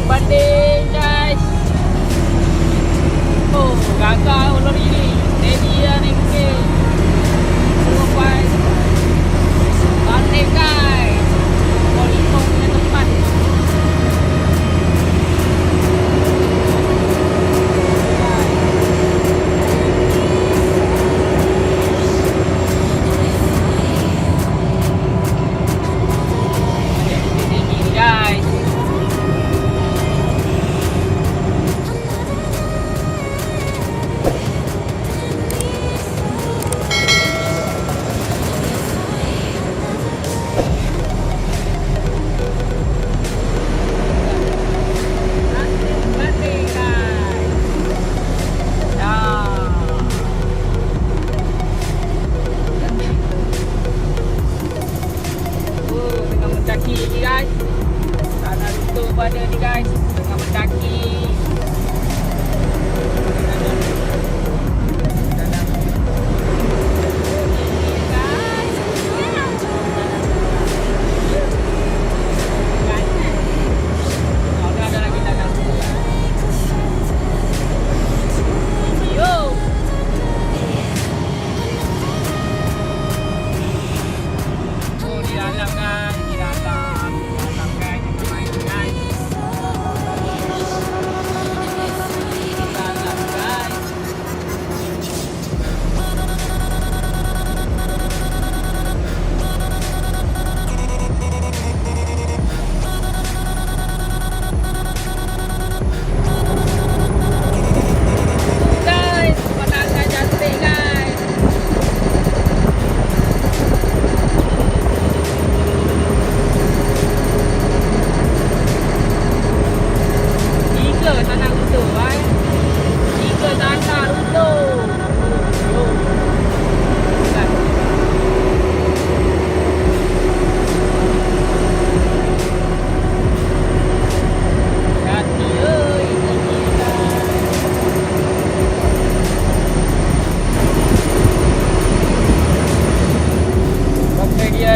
banding guys. Oh, gagal lori ni. Steady dah ni okey. Sampai banding guys. Kolong punya tempat. Pada ni guys, tengah mendaki.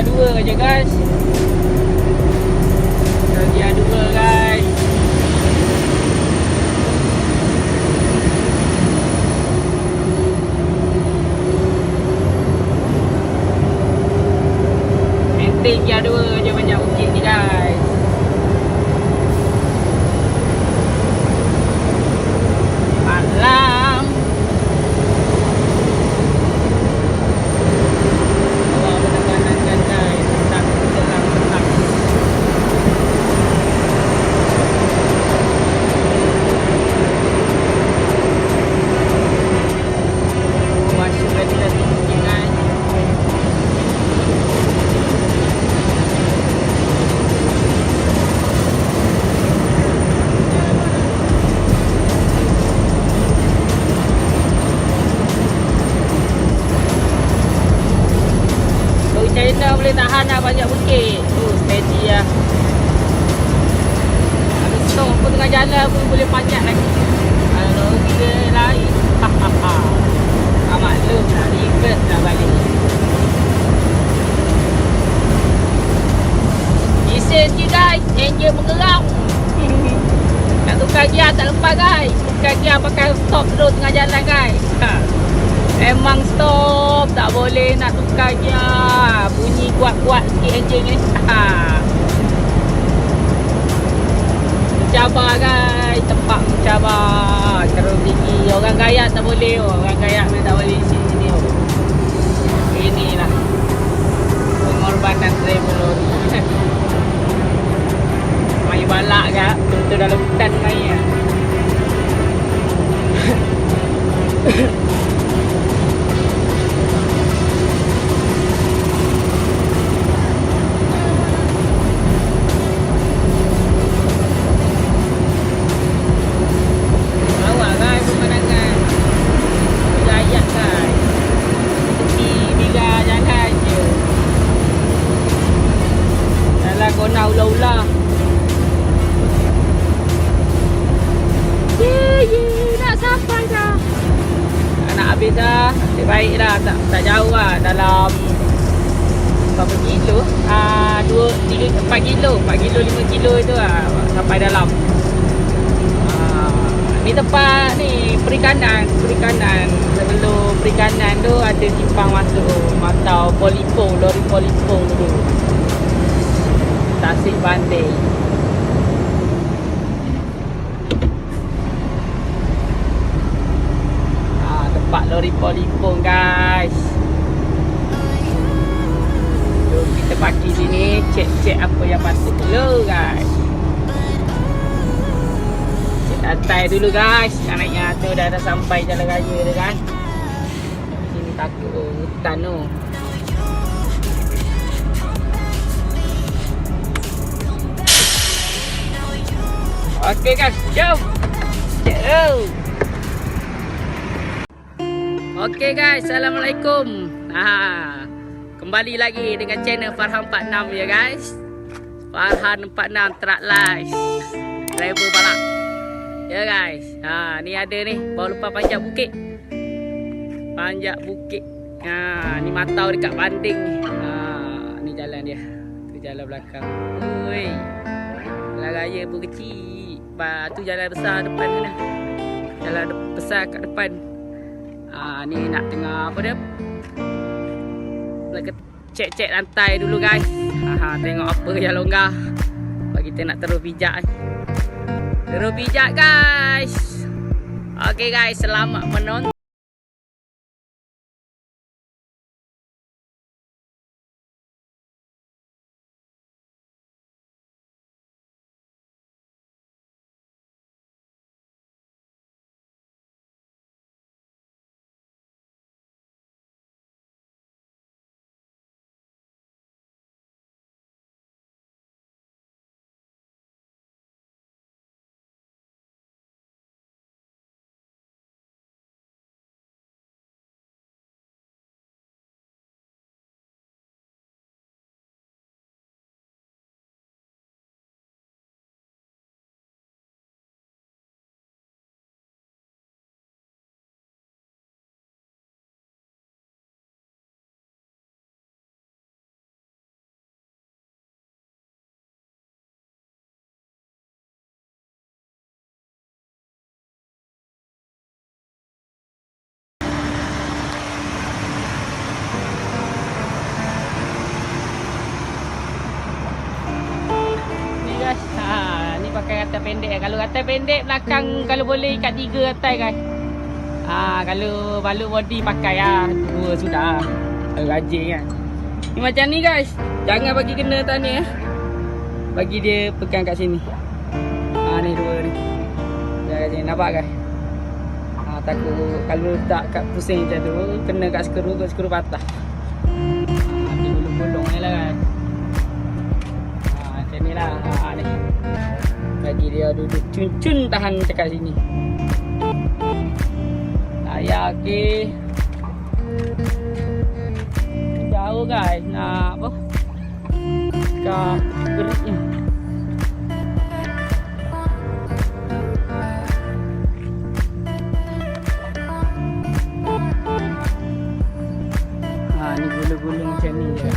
Dua aja guys. Dia dua guys. Penting dia dua aja banyak bukit ni guys. Malam. China boleh tahan lah banyak bukit. Steady lah. Ada stop pun tengah jalan pun boleh panjat lagi. Kalau kita lain maklum lah, ribet dah balik. Bising je guys, enjin bergerak. Nak tukar gear tak lepas guys. Tukar gear pakai stop terus tengah jalan guys. Memang stop, tak boleh nak tukar gear. Bunyi kuat-kuat sikit enjin ni. Mencabar guys, tempat mencabar. Terus tinggi. Orang Gayak tak boleh. Orang Gayak tak boleh sini. Inilah pengorbanan driver lori. Main balak ke? Betul dalam hutan main ya. Kona ulah-ulah. Nak sampai dah. Nak habis dah. Nasib baik dah. Tak jauh lah. Dalam berapa kilo? 4 kilo, 5 kilo itu lah. Sampai dalam. Ni tempat ni perikanan. Sebelum perikanan tu ada simpang masuk Matau Polipong, lori Polipong tu. Tasik Banding. Tempat lori Polipong guys. Jom kita parking sini, cek apa yang patut dulu guys. Santai dulu guys. Naiknya tu dah sampai jalan raya tu kan. Sini takut hutan tu. Okey guys, jom. Okey guys, assalamualaikum. Kembali lagi dengan channel Farhan 46 ya guys. Farhan 46 Truck Live, driver balap. Ya guys, ni ada ni, baru lepas panjat bukit. Ni Matau dekat Banding ni. Ni jalan dia. Tu jalan belakang. Oi. Jalan raya pun kecil. Tu jalan besar depan sana. Jalan besar kat depan. Ni nak tengah apa dia? Nak cek lantai dulu guys. Tengok apa yang longgar. Bagi kita nak terus pijak. Terus pijak guys. Okey guys, selamat menonton. Ni pakai rantai pendek. Kalau rantai pendek belakang kalau boleh ikat 3 rantai guys. Kalau balut body pakai 2 sudah. Rajin kan. Ni macam ni guys. Jangan bagi kena atas ni Bagi dia pegang kat sini. Ni 2 ni. Jangan nampak guys. Takut kalau tak kat pusing macam tu kena kat skru patah. Ni gulung-gulung ni lah guys. Macam ni lah. Ni bagi dia duduk cun-cun tahan dekat sini. Saya okey. Jauh guys nak apa? Kat geriknya. Ni gulung-gulung macam ni je.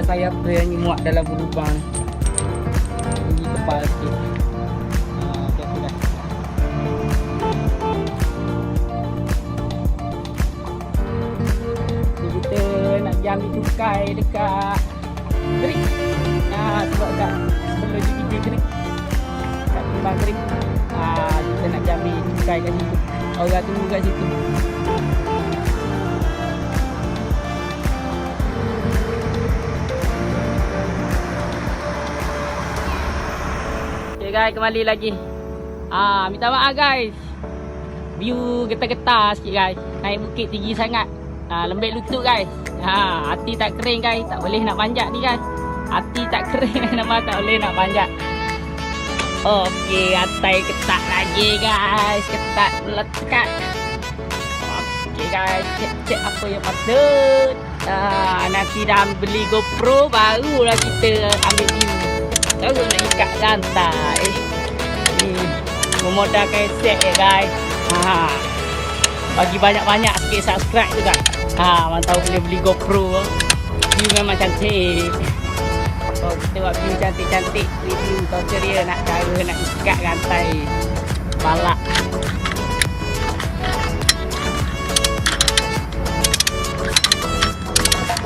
Sayap tu yang muat dalam lubang tinggi kepala sikit. Macam tu lah. Ni kita nak pergi ambil cukai dekat Kerik. Sebab kat sebelum JPJ Kerik, kat timbang Kerik, kita nak pergi ambil cukai kat situ. Orang tunggu kat situ. Guys, kembali lagi. Minta maaf guys. View getah-getah sikit guys. Naik bukit tinggi sangat. Lembik lutut guys. Hati tak kering guys. Tak boleh nak panjat ni guys. Hati tak kering nama tak boleh nak panjat. Okey, atai ketat lagi guys. Ketat melekat. Okey guys, cek apa yang patut. Nanti dah beli GoPro barulah kita ambil view. Terus nak ikat lantai. Ni memodalkan set ya guys. Bagi banyak-banyak sikit subscribe tu kan. Mantau boleh beli GoPro. View memang cantik. So kita buat view cantik-cantik, review tutorial nak cara nak ikat rantai balak.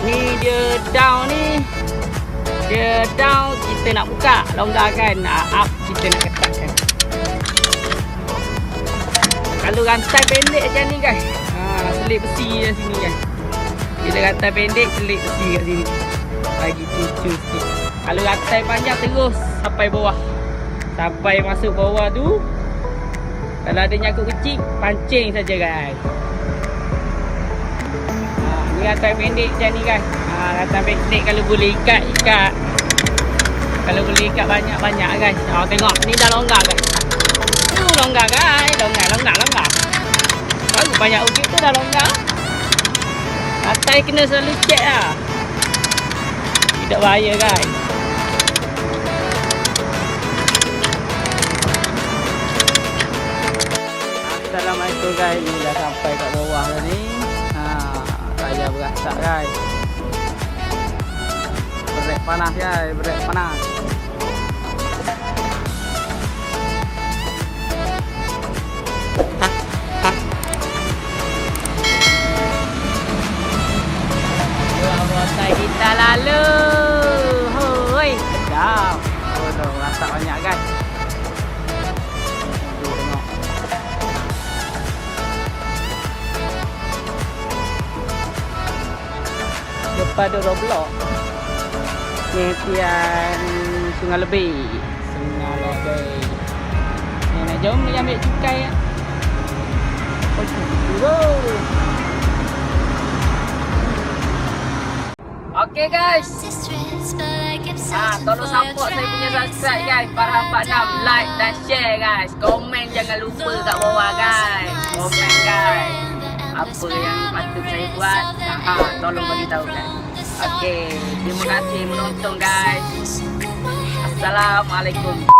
Ni dia down ni. Dia down kita nak buka, longgarkan, up kita nak ketatkan. Kalau rantai pendek macam ni guys, selit besi kat sini guys. Bila rantai pendek, selit besi kat sini. Bagi cucu sikit. Kalau rantai panjang terus sampai bawah. Sampai masuk bawah tu. Kalau ada nyangkut kecil, pancing saja guys. Ni rantai pendek macam ni guys. Rantai pendek kalau boleh ikat. Kalau boleh ikat banyak-banyak guys. Tengok ni dah longgar guys. Longgar guys. Longgar. Baru banyak ukit tu dah longgar. Rantai kena selalu check lah. Tidak bahaya guys. Assalamualaikum guys. Ni dah sampai kat bawah tadi. Saya berasak guys. Brek panas guys. Brek panas. Kita lalu. Hoi, sedap. Oh, rasa banyak guys. Tengok. Depan ada blok. Kemudian Sungai Lebih. Ni nak jom ni ambil cukai ya. Okay guys. Tolong support saya punya subscribe guys. Farhan 46, like dan share guys. Komen jangan lupa kat bawah guys. Komen guys. Apa yang patut saya buat. Tolong bagi tahu guys. Okay, terima kasih menonton guys. Assalamualaikum.